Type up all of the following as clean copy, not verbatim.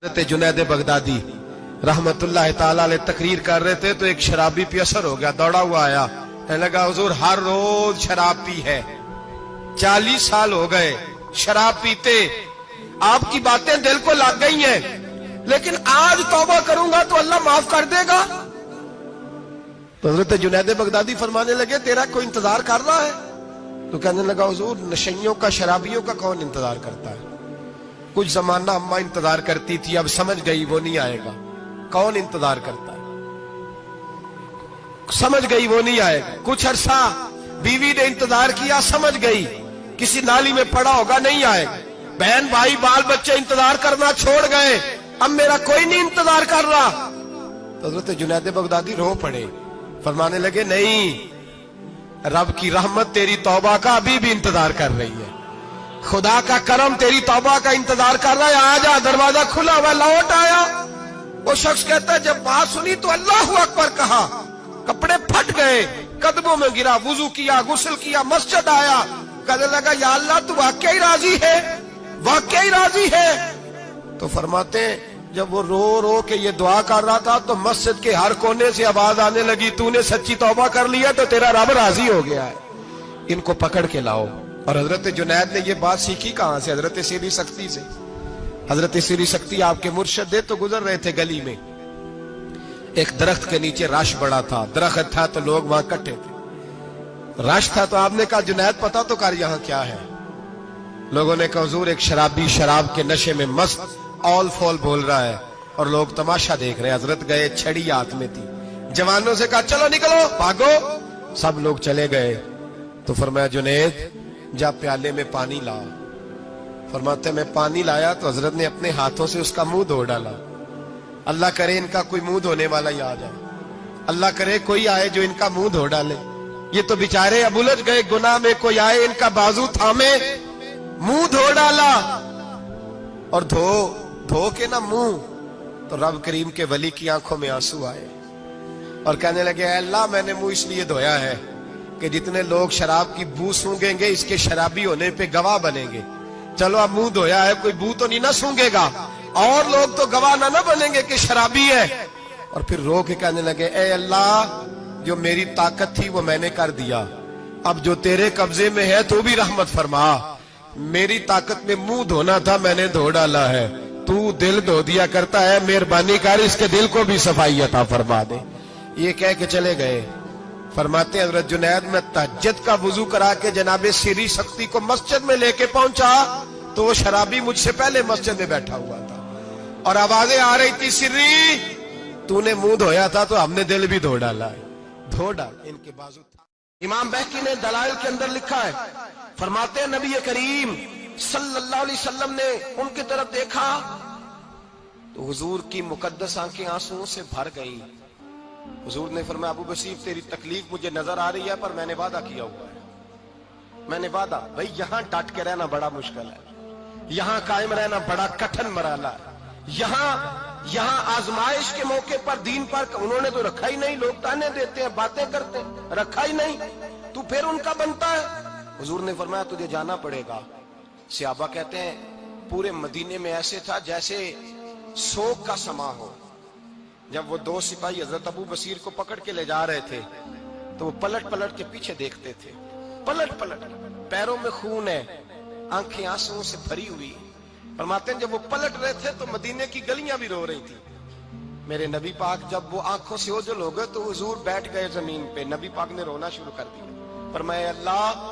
حضرت جنید بغدادی رحمتullah تعالی علیہ تقریر کر رہے تھے تو ایک شرابی پہ اثر ہو گیا، دوڑا ہوا آیا، کہنے لگا حضور ہر روز شراب پی ہے، 40 سال ہو گئے شراب پیتے، آپ کی باتیں دل کو لگ گئی ہیں، لیکن آج توبہ کروں گا تو اللہ معاف کر دے گا۔ تو حضرت جنید بغدادی فرمانے لگے تیرا کوئی انتظار کر رہا ہے؟ تو کہنے لگا حضور نشیوں کا، شرابیوں کا کون انتظار کرتا ہے؟ کچھ زمانہ اماں انتظار کرتی تھی، اب سمجھ گئی وہ نہیں آئے گا۔ کون انتظار کرتا ہے؟ سمجھ گئی وہ نہیں آئے گا۔ کچھ عرصہ بیوی نے انتظار کیا، سمجھ گئی کسی نالی میں پڑا ہوگا، نہیں آئے گا۔ بہن بھائی بال بچے انتظار کرنا چھوڑ گئے، اب میرا کوئی نہیں انتظار کر رہا۔ تو حضرت جنید بغدادی رو پڑے، فرمانے لگے نہیں، رب کی رحمت تیری توبہ کا ابھی بھی انتظار کر رہی ہے، خدا کا کرم تیری توبہ کا انتظار کر رہا ہے، آ جا، دروازہ کھلا ہوا، لوٹ آیا۔ وہ شخص کہتا ہے جب بات سنی تو اللہ اکبر کہا، کپڑے پھٹ گئے، قدموں میں گرا، وضو کیا، غسل کیا، مسجد آیا، کہنے لگا یا اللہ تو واقعی راضی ہے، واقعی راضی ہے؟ تو فرماتے ہیں جب وہ رو رو کے یہ دعا کر رہا تھا تو مسجد کے ہر کونے سے آواز آنے لگی تو نے سچی توبہ کر لیا تو تیرا رب راضی ہو گیا ہے، ان کو پکڑ کے لاؤ۔ اور حضرت جنید نے یہ بات سیکھی کہاں سے؟ حضرت سیری سختی سے۔ حضرت سیری سختی آپ کے مرشد تھے تو گزر رہے تھے گلی میں، ایک درخت کے نیچے رش بڑا تھا، درخت تھا تو لوگ وہاں کٹے تھے، رش تھا تو آپ نے کہا جنید پتا تو کر یہاں کیا ہے؟ لوگوں نے کہا حضور ایک شرابی شراب کے نشے میں مست آل فول بول رہا ہے اور لوگ تماشا دیکھ رہے ہیں۔ حضرت گئے، چھڑی ہاتھ میں تھی، جوانوں سے کہا چلو نکلو بھاگو، سب لوگ چلے گئے۔ تو فرمایا جنید جا پیالے میں پانی لا۔ فرماتے میں پانی لایا تو حضرت نے اپنے ہاتھوں سے اس کا منہ دھو ڈالا۔ اللہ کرے ان کا کوئی منہ دھونے والا ہی آ جائے، اللہ کرے کوئی آئے جو ان کا منہ دھو ڈالے، یہ تو بیچارے اب الجھ گئے گناہ میں، کوئی آئے ان کا بازو تھامے، منہ دھو ڈالا۔ اور دھو کے نہ منہ، تو رب کریم کے ولی کی آنکھوں میں آنسو آئے اور کہنے لگے اے اللہ میں نے منہ اس لیے دھویا ہے کہ جتنے لوگ شراب کی بو سونگیں گے اس کے شرابی ہونے پہ گواہ بنیں گے۔ چلو اب منہ دھویا ہے، کوئی بو تو نہیں نہ سونگے گا، اور لوگ تو گواہ نہ بنیں گے کہ شرابی ہے۔ اور پھر رو کے کہنے لگے اے اللہ جو میری طاقت تھی وہ میں نے کر دیا، اب جو تیرے قبضے میں ہے تو بھی رحمت فرما، میری طاقت میں منہ دھونا تھا میں نے دھو ڈالا ہے، تو دل دھو دیا کرتا ہے، مہربانی کر اس کے دل کو بھی صفائی عطا فرما دے۔ یہ کہہ کے چلے گئے۔ فرماتے ہیں حضرت جنید میں تہجد کا وضو کرا کے جناب سیری سختی کو مسجد میں لے کے پہنچا تو وہ شرابی مجھ سے پہلے مسجد میں بیٹھا ہوا تھا اور آوازیں آ رہی تھی سری تو نے منہ دھویا تھا تو ہم نے دل بھی دھو ڈالا ہے، دھو ڈال ان کے بازو تھا۔ امام بہقی نے دلائل کے اندر لکھا ہے، فرماتے ہیں نبی کریم صلی اللہ علیہ وسلم نے ان کی طرف دیکھا تو حضور کی مقدس آنکھیں آنسوؤں سے بھر گئیں۔ حضور نے فرمایا ابو بصیر تیری تکلیف مجھے نظر آ رہی ہے پر میں نے وعدہ کیا ہوا ہے، میں نے وعدہ، بھئی یہاں ڈٹ کے رہنا بڑا مشکل ہے، یہاں قائم رہنا بڑا کٹھن مرحلہ ہے، یہاں آزمائش کے موقع پر دین پر انہوں نے تو رکھا ہی نہیں، لوگ تانے دیتے ہیں باتیں کرتے ہیں، رکھا ہی نہیں، تو پھر ان کا بنتا ہے۔ حضور نے فرمایا تجھے جانا پڑے گا۔ صحابہ کہتے ہیں پورے مدینے میں ایسے تھا جیسے سوگ کا سما ہو۔ جب وہ دو سپاہی حضرت ابو بصیر کو پکڑ کے لے جا رہے تھے تو وہ پلٹ پلٹ کے پیچھے دیکھتے تھے، پلٹ پلٹ، پیروں میں خون ہے، آنکھیں آنسوؤں سے بھری ہوئی۔ فرماتے ہیں جب وہ پلٹ رہے تھے تو مدینے کی گلیاں بھی رو رہی تھی۔ میرے نبی پاک جب وہ آنکھوں سے اوجھل ہو گئے تو حضور بیٹھ گئے زمین پہ، نبی پاک نے رونا شروع کر دیا۔ فرمایا اللہ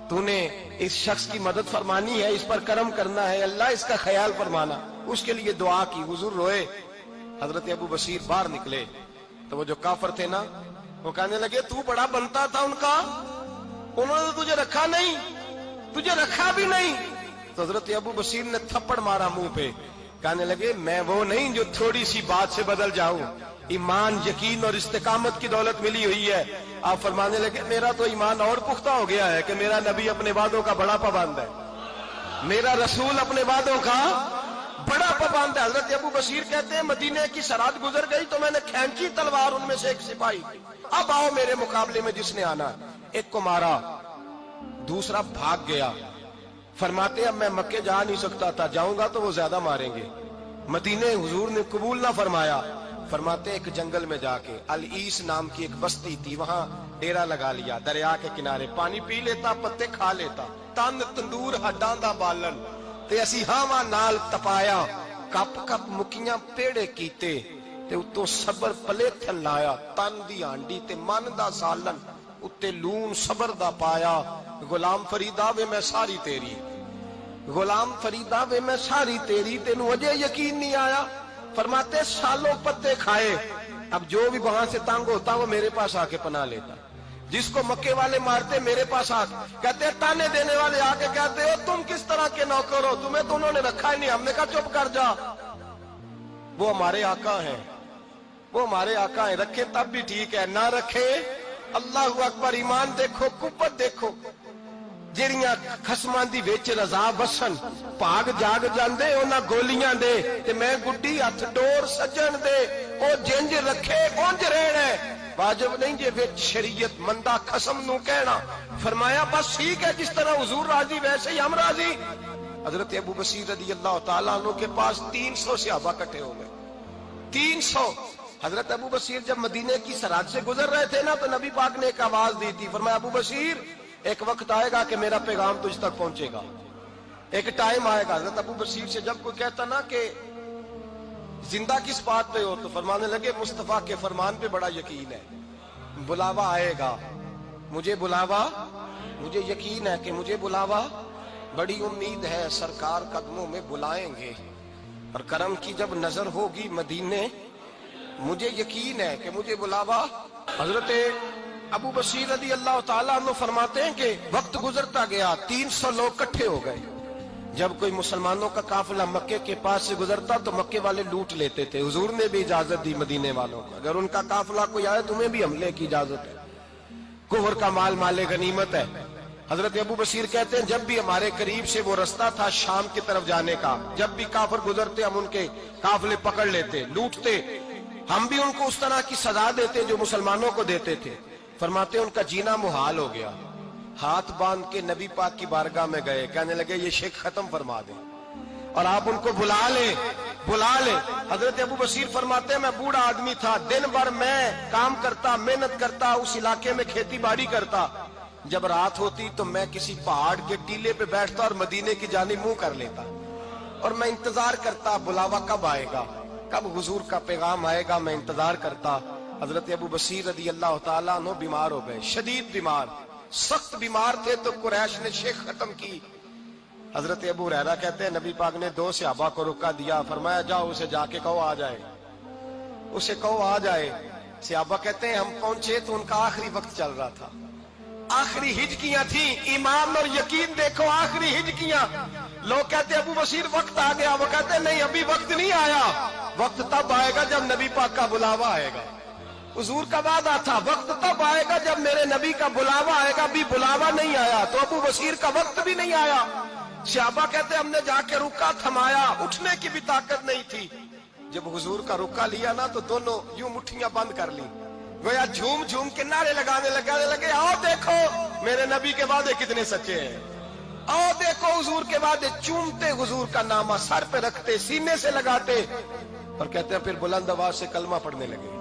تو نے اس شخص کی مدد فرمانی ہے، اس پر کرم کرنا ہے، اللہ اس کا خیال فرمانا، اس کے لیے دعا کی۔ حضور روئے۔ حضرت ابو بصیر باہر نکلے تو وہ جو کافر تھے نا وہ کہنے لگے تو بڑا بنتا تھا ان کا، انہوں نے تجھے رکھا نہیں، تجھے رکھا بھی نہیں۔ تو حضرت ابو بصیر نے تھپڑ مارا منہ پہ، کہنے لگے میں وہ نہیں جو تھوڑی سی بات سے بدل جاؤں، ایمان یقین اور استقامت کی دولت ملی ہوئی ہے۔ آپ فرمانے لگے میرا تو ایمان اور پختہ ہو گیا ہے کہ میرا نبی اپنے وعدوں کا بڑا پابند ہے، میرا رسول اپنے وعدوں کا بڑا پابند ہے۔ حضرت ابو بصیر کہتے ہیں مدینے کی سرحد گزر گئی تو میں نے کھینچی تلوار، ان میں سے ایک سپاہی اب آؤ میرے مقابلے میں جس نے آنا، ایک کو مارا، دوسرا بھاگ گیا۔ فرماتے اب میں مکے جا نہیں سکتا تھا، جاؤں گا تو وہ زیادہ ماریں گے، مدینے حضور نے قبول نہ فرمایا. فرماتے ایک جنگل میں جا کے العیس نام کی ایک بستی تھی, وہاں ڈیرا لگا لیا, دریا کے کنارے پانی پی لیتا, پتے کھا لیتا, تن تندور ہڈاں دا بالن تے اسی ہاواں نال تپایا, کپ کپ مکیاں پیڑے کیتے تے اتوں صبر پلیتھن لایا, تن دی ہانڈی تے من دا سالن اتے لون صبر دا پایا. غلام فریدا وے میں ساری تیری, غلام فریدا وے میں ساری تیری, تینوں اجے یقین نہیں آیا. فرماتے سالوں پتے کھائے, اب جو بھی وہاں سے تنگ ہوتا وہ میرے پاس آ کے پناہ لیتا, جس کو مکے والے مارتے میرے پاس آ کہتے, تانے دینے والے آ کے کہتے ہو تم کس طرح کے نوکر ہو, تمہیں تو انہوں نے رکھا ہی نہیں. ہم نے کہا چپ کر جا, وہ ہمارے آقا ہیں, وہ ہمارے آقا ہیں, رکھے تب بھی ٹھیک ہے, نہ رکھے اللہ اکبر. ایمان دیکھو, قوت دیکھو, جیڑیاں خسماں دی وچ رضا بسن, بھاگ جاگ جاندے انہاں گولیاں دے, تے میں گڈی ہتھ ڈور سجن دے, او جنج رکھے اونج رہنا ہے, واجب نہیں جے وچ شریعت مندہ قسم نو کہنا. فرمایا بس ٹھیک ہے, جس طرح حضور راضی ویسے ہی ہم راضی. حضرت ابو بصیر رضی اللہ تعالیٰ عنہ کے پاس 300 صحابہ اکٹھے ہو گئے, 300. حضرت ابو بصیر جب مدینے کی سرحد سے گزر رہے تھے نا, تو نبی پاک نے ایک آواز دی تھی, فرمایا ابو بصیر ایک وقت آئے گا کہ میرا پیغام تجھ تک پہنچے گا, ایک ٹائم آئے گا. حضرت ابو بصیر سے جب کوئی کہتا نا کہ زندہ کس بات پہ ہو, تو فرمانے لگے مصطفیٰ کے فرمان پہ بڑا یقین ہے, بلاوا آئے گا, مجھے بلاوا, مجھے یقین ہے کہ مجھے بلاوا, بڑی امید ہے سرکار قدموں میں بلائیں گے, اور کرم کی جب نظر ہوگی مدینے, مجھے یقین ہے کہ مجھے بلاوا. حضرت ابو بصیر رضی اللہ تعالیٰ عنہ فرماتے ہیں کہ وقت گزرتا گیا, 300 لوگ کٹھے ہو گئے. جب کوئی مسلمانوں کا قافلہ مکے کے پاس سے گزرتا تو مکے والے لوٹ لیتے تھے. حضور نے بھی اجازت دی مدینے والوں کو, اگر ان کا قافلہ کوئی آئے تمہیں بھی حملے کی اجازت ہے, کفر کا مال مال غنیمت ہے. حضرت ابو بصیر کہتے ہیں جب بھی ہمارے قریب سے وہ رستہ تھا شام کی طرف جانے کا, جب بھی کافر گزرتے ہم ان کے قافلے پکڑ لیتے, لوٹتے, ہم بھی ان کو اس طرح کی سزا دیتے جو مسلمانوں کو دیتے تھے. فرماتے ان کا جینا محال ہو گیا, ہاتھ باندھ کے نبی پاک کی بارگاہ میں گئے, کہنے لگے یہ شرک ختم فرما دیں اور آپ ان کو بلا لیں, بلا لیں. حضرت ابو بصیر فرماتے ہیں میں بوڑھا آدمی تھا, دن بھر میں کام کرتا, محنت کرتا, اس علاقے میں کھیتی باڑی کرتا. جب رات ہوتی تو میں کسی پہاڑ کے ٹیلے پہ بیٹھتا اور مدینے کی جانب منہ کر لیتا, اور میں انتظار کرتا بلاوا کب آئے گا, کب حضور کا پیغام آئے گا, میں انتظار کرتا. حضرت ابو بصیر رضی اللہ تعالیٰ عنہ بیمار ہو گئے, شدید بیمار, سخت بیمار تھے, تو قریش نے شیخ ختم کی. حضرت ابو ہریرہ کہتے ہیں نبی پاک نے 2 صحابہ کو روکا دیا, فرمایا جاؤ اسے جا کے کہو آ جائے, اسے کہو آ جائے. صحابہ کہتے ہیں ہم پہنچے تو ان کا آخری وقت چل رہا تھا, آخری ہجکیاں تھیں, ایمان اور یقین دیکھو, آخری ہجکیاں. لوگ کہتے ابو بصیر وقت آ گیا, وہ کہتے ہیں نہیں ابھی وقت نہیں آیا, وقت تب آئے گا جب نبی پاک کا بلاوا آئے گا. حضور کا وعدہ تھا وقت تب آئے گا جب میرے نبی کا بلاوا آئے گا, بھی بلاوا نہیں آیا تو ابو بصیر کا وقت بھی نہیں آیا. صحابہ کہتے ہم نے جا کے رکا, تھمایا, اٹھنے کی بھی طاقت نہیں تھی. جب حضور کا رکا لیا نا تو دونوں یوں مٹھیاں بند کر لی, گویا جھوم جھوم کے نعرے لگانے لگے, آؤ دیکھو میرے نبی کے وعدے کتنے سچے ہیں, آؤ دیکھو حضور کے وعدے. چومتے حضور کا نامہ سر پہ رکھتے, سینے سے لگاتے, اور کہتے ہیں پھر بلند آواز سے کلمہ پڑھنے لگے.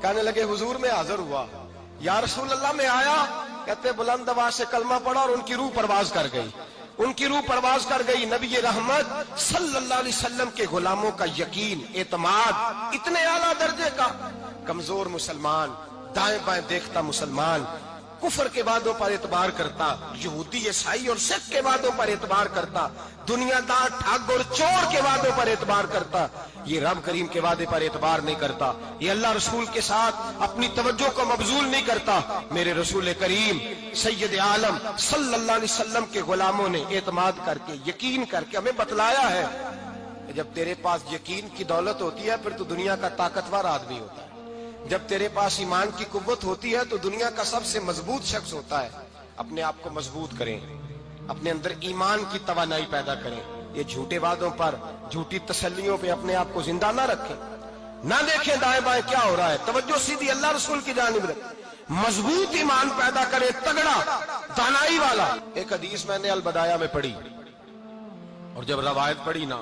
کہنے لگے حضور میں حاضر ہوا, یا رسول اللہ میں آیا. کہتے بلند آواز سے کلمہ پڑھا اور ان کی روح پرواز کر گئی, ان کی روح پرواز کر گئی. نبی رحمت صلی اللہ علیہ وسلم کے غلاموں کا یقین, اعتماد اتنے اعلیٰ درجے کا. کمزور مسلمان, دائیں بائیں دیکھتا مسلمان, کفر کے وعدوں پر اعتبار کرتا, یہودی عیسائی اور سکھ کے وعدوں پر اعتبار کرتا, دنیا دار ٹھگ اور چور کے وعدوں پر اعتبار کرتا, یہ رب کریم کے وعدے پر اعتبار نہیں کرتا, یہ اللہ رسول کے ساتھ اپنی توجہ کو مبذول نہیں کرتا. میرے رسول کریم سید عالم صلی اللہ علیہ وسلم کے غلاموں نے اعتماد کر کے, یقین کر کے ہمیں بتلایا ہے کہ جب تیرے پاس یقین کی دولت ہوتی ہے پھر تو دنیا کا طاقتور آدمی ہوتا ہے. جب تیرے پاس ایمان کی قوت ہوتی ہے تو دنیا کا سب سے مضبوط شخص ہوتا ہے. اپنے آپ کو مضبوط کریں, اپنے اندر ایمان کی توانائی پیدا کریں. یہ جھوٹے وعدوں پر, جھوٹی تسلیوں پہ اپنے آپ کو زندہ نہ رکھیں, نہ دیکھیں دائیں بائیں کیا ہو رہا ہے, توجہ سیدھی اللہ رسول کی جانب رکھیں. مضبوط ایمان پیدا کرے, تگڑا, دانائی والا. ایک حدیث میں نے البدایہ میں پڑھی, اور جب روایت پڑھی نا